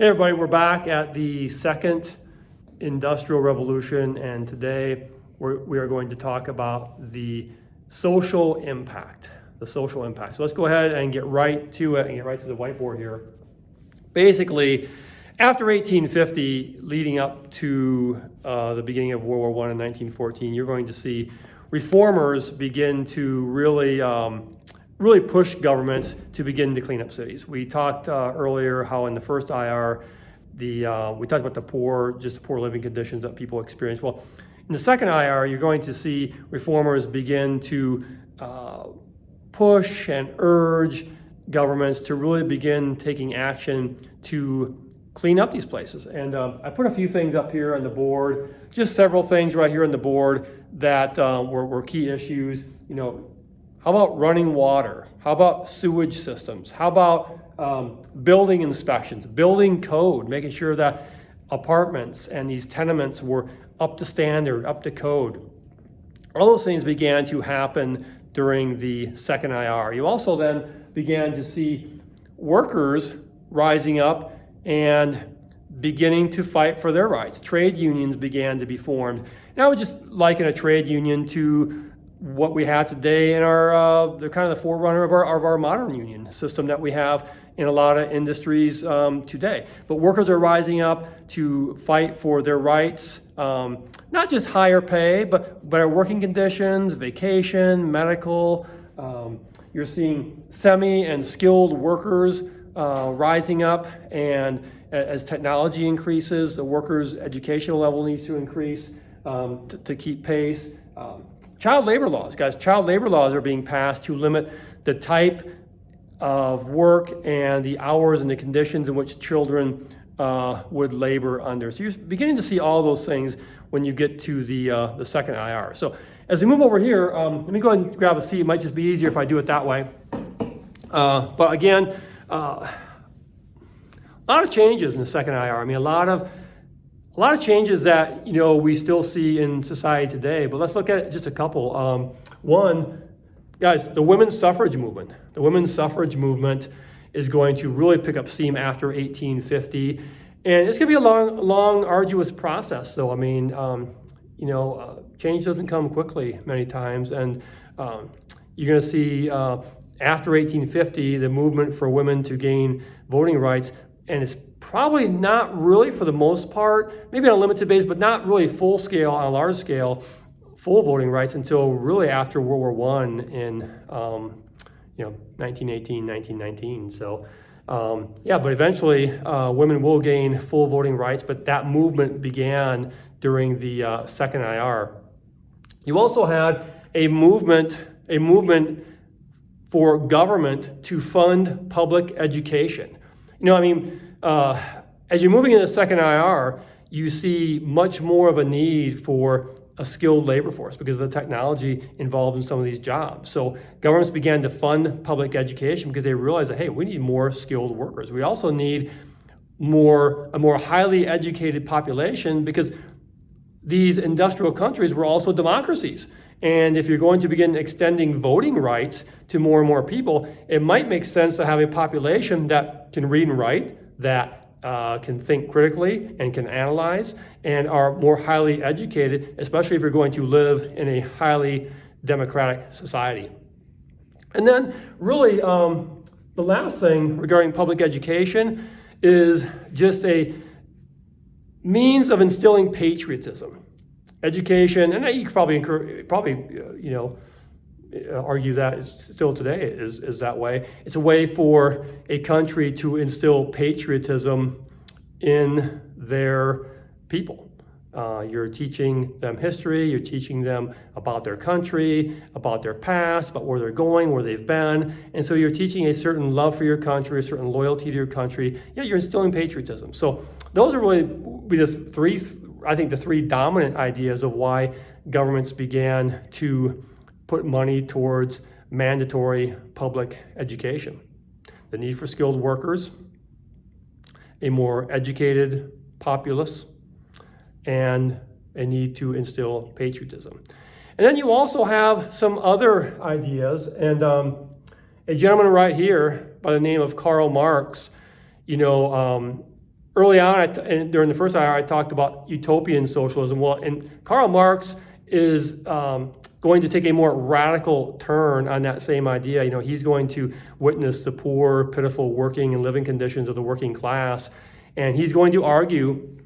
Hey everybody, we're back at the second industrial revolution, and today we are going to talk about the social impact. So let's go ahead and get right to it and get right to the whiteboard here. Basically, after 1850, leading up to the beginning of World War I in 1914, you're going to see reformers begin to really push governments to begin to clean up cities. We talked earlier how in the first IR, we talked about the poor living conditions that people experience. Well, in the second IR, you're going to see reformers begin to push and urge governments to really begin taking action to clean up these places. And I put a few things up here on the board, just several things right here on the board that were key issues. You know, how about running water? How about sewage systems? How about building inspections, building code, making sure that apartments and these tenements were up to standard, up to code? All those things began to happen during the second IR. You also then began to see workers rising up and beginning to fight for their rights. Trade unions began to be formed. And I would just liken a trade union to what we have today in they're kind of the forerunner of our modern union system that we have in a lot of industries today. But workers are rising up to fight for their rights, not just higher pay, but better working conditions, vacation, medical. You're seeing semi and skilled workers rising up, and as technology increases, the workers' educational level needs to increase to keep pace. Child labor laws, guys. Child labor laws are being passed to limit the type of work and the hours and the conditions in which children would labor under. So you're beginning to see all those things when you get to the second IR. So as we move over here, let me go ahead and grab a seat. It might just be easier if I do it that way. But again, a lot of changes in the second IR. I mean, a lot of changes that we still see in society today, but let's look at just a couple. One, guys, the women's suffrage movement. The women's suffrage movement is going to really pick up steam after 1850, and it's going to be a long, arduous process. So I mean, change doesn't come quickly many times, and you're going to see after 1850 the movement for women to gain voting rights, and it's probably not really, for the most part, maybe on a limited basis, but not really full scale, on a large scale, full voting rights until really after World War I in 1918, 1919. So but eventually women will gain full voting rights, but that movement began during the second IR. You also had a movement for government to fund public education. As you're moving into the second IR, you see much more of a need for a skilled labor force because of the technology involved in some of these jobs. So governments began to fund public education because they realized that, hey, we need more skilled workers. We also need a more highly educated population because these industrial countries were also democracies. And if you're going to begin extending voting rights to more and more people, it might make sense to have a population that can read and write, that can think critically and can analyze, and are more highly educated, especially if you're going to live in a highly democratic society. And then really the last thing regarding public education is just a means of instilling patriotism. Education, and you could probably argue that still today is that way. It's a way for a country to instill patriotism in their people. You're teaching them history, you're teaching them about their country, about their past, about where they're going, where they've been. And so you're teaching a certain love for your country, a certain loyalty to your country. Yeah, you're instilling patriotism. So those are really the three dominant ideas of why governments began to put money towards mandatory public education. The need for skilled workers, a more educated populace, and a need to instill patriotism. And then you also have some other ideas, and a gentleman right here by the name of Karl Marx, early on, and during the first hour, I talked about utopian socialism. Well, and Karl Marx is going to take a more radical turn on that same idea. He's going to witness the poor, pitiful working and living conditions of the working class, and he's going to argue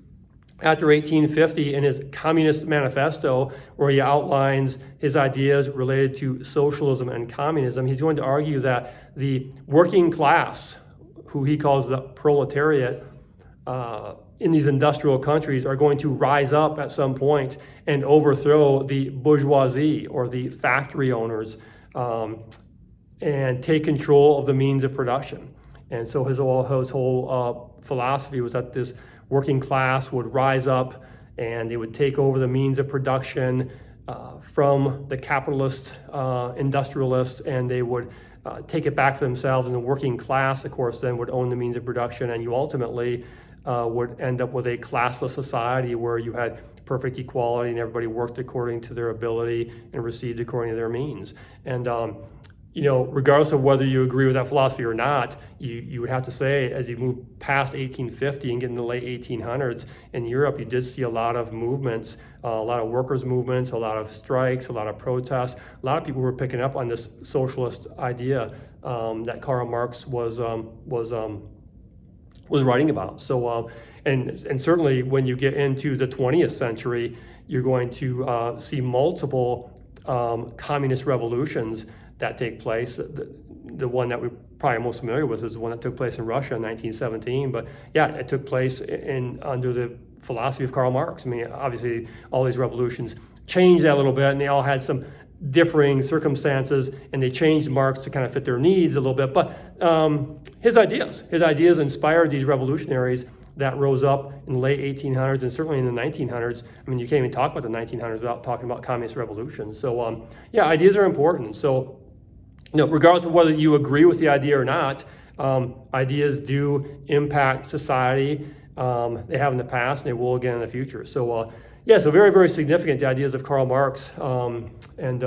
after 1850 in his Communist Manifesto, where he outlines his ideas related to socialism and communism. He's going to argue that the working class, who he calls the proletariat, in these industrial countries are going to rise up at some point and overthrow the bourgeoisie or the factory owners and take control of the means of production. And so his whole philosophy was that this working class would rise up and they would take over the means of production from the capitalist industrialists, and they would take it back for themselves. And the working class, of course, then would own the means of production, and you ultimately would end up with a classless society where you had perfect equality and everybody worked according to their ability and received according to their means. And regardless of whether you agree with that philosophy or not, you would have to say, as you move past 1850 and get into the late 1800s in Europe, you did see a lot of movements, a lot of workers' movements, a lot of strikes, a lot of protests. A lot of people were picking up on this socialist idea that Karl Marx was writing about. So, and certainly when you get into the 20th century, you're going to see multiple communist revolutions that take place. The one that we're probably most familiar with is the one that took place in Russia in 1917. But yeah, it took place under the philosophy of Karl Marx. I mean, obviously, all these revolutions changed that a little bit, and they all had some differing circumstances, and they changed Marx to kind of fit their needs a little bit. But his ideas inspired these revolutionaries that rose up in the late 1800s and certainly in the 1900s. I mean, you can't even talk about the 1900s without talking about communist revolutions. So yeah, ideas are important. So regardless of whether you agree with the idea or not, ideas do impact society. They have in the past, and they will again in the future. So yeah, so very, very significant, the ideas of Karl Marx, and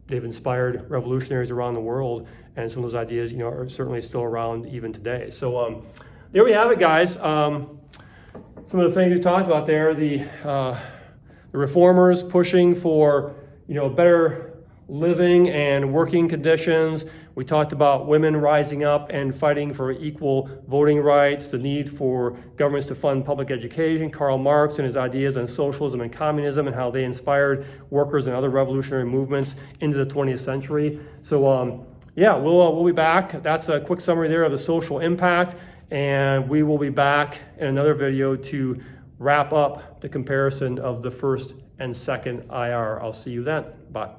they've inspired revolutionaries around the world, and some of those ideas, are certainly still around even today. So there we have it, guys. Some of the things we talked about there, the reformers pushing for, better living and working conditions. We talked about women rising up and fighting for equal voting rights, the need for governments to fund public education, Karl Marx and his ideas on socialism and communism and how they inspired workers and other revolutionary movements into the 20th century. So yeah, we'll be back. That's a quick summary there of the social impact, and we will be back in another video to wrap up the comparison of the first and second IR. I'll see you then. Bye.